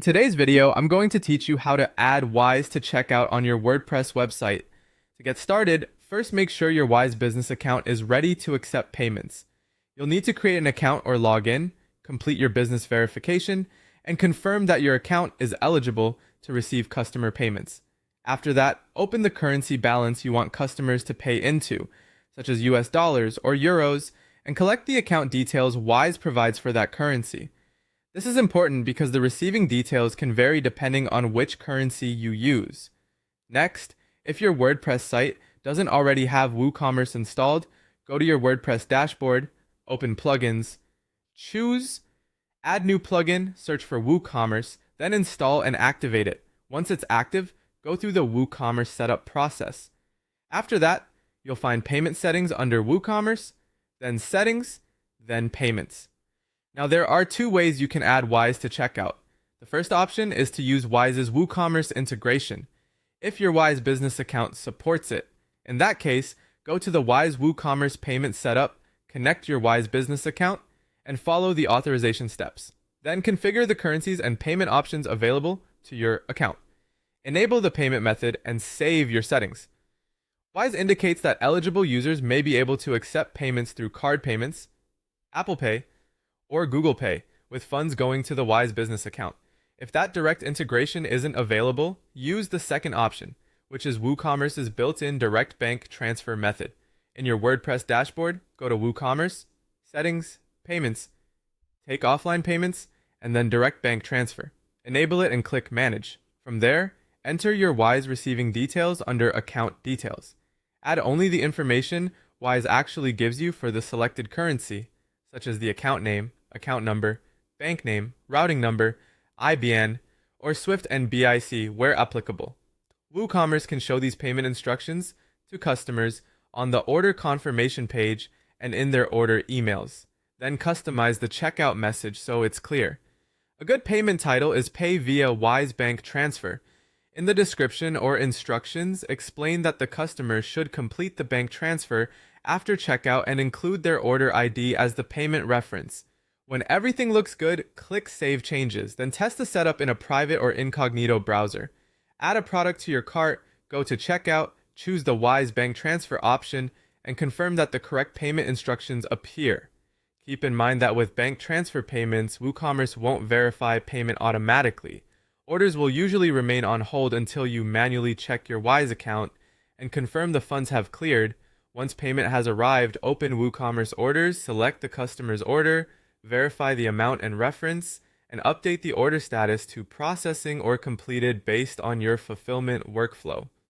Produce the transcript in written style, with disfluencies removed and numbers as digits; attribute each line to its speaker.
Speaker 1: In today's video, I'm going to teach you how to add Wise to checkout on your WordPress website. To get started, first make sure your Wise business account is ready to accept payments. You'll need to create an account or log in, complete your business verification, and confirm that your account is eligible to receive customer payments. After that, open the currency balance you want customers to pay into, such as US dollars or euros, and collect the account details Wise provides for that currency. This is important because the receiving details can vary depending on which currency you use. Next, if your WordPress site doesn't already have WooCommerce installed, go to your WordPress dashboard, open Plugins, choose Add New Plugin, search for WooCommerce, then install and activate it. Once it's active, go through the WooCommerce setup process. After that, you'll find Payment Settings under WooCommerce, then Settings, then Payments. Now there are two ways you can add Wise to checkout. The first option is to use Wise's WooCommerce integration, if your Wise business account supports it. In that case, go to the Wise WooCommerce payment setup, connect your Wise business account, and follow the authorization steps. Then configure the currencies and payment options available to your account. Enable the payment method and save your settings. Wise indicates that eligible users may be able to accept payments through card payments, Apple Pay, or Google Pay, with funds going to the Wise business account. If that direct integration isn't available, use the second option, which is WooCommerce's built-in direct bank transfer method. In your WordPress dashboard, go to WooCommerce, Settings, Payments, take offline payments, and then direct bank transfer. Enable it and click Manage. From there, enter your Wise receiving details under Account Details. Add only the information Wise actually gives you for the selected currency, such as the account name, account number, bank name, routing number, IBAN, or SWIFT and BIC where applicable. WooCommerce can show these payment instructions to customers on the order confirmation page and in their order emails. Then customize the checkout message so it's clear. A good payment title is Pay via Wise Bank Transfer. In the description or instructions, explain that the customer should complete the bank transfer after checkout and include their order ID as the payment reference. When everything looks good, click Save Changes, then test the setup in a private or incognito browser. Add a product to your cart, go to Checkout, choose the Wise Bank Transfer option, and confirm that the correct payment instructions appear. Keep in mind that with bank transfer payments, WooCommerce won't verify payment automatically. Orders will usually remain on hold until you manually check your Wise account and confirm the funds have cleared. Once payment has arrived, open WooCommerce Orders, select the customer's order, verify the amount and reference, and update the order status to processing or completed based on your fulfillment workflow.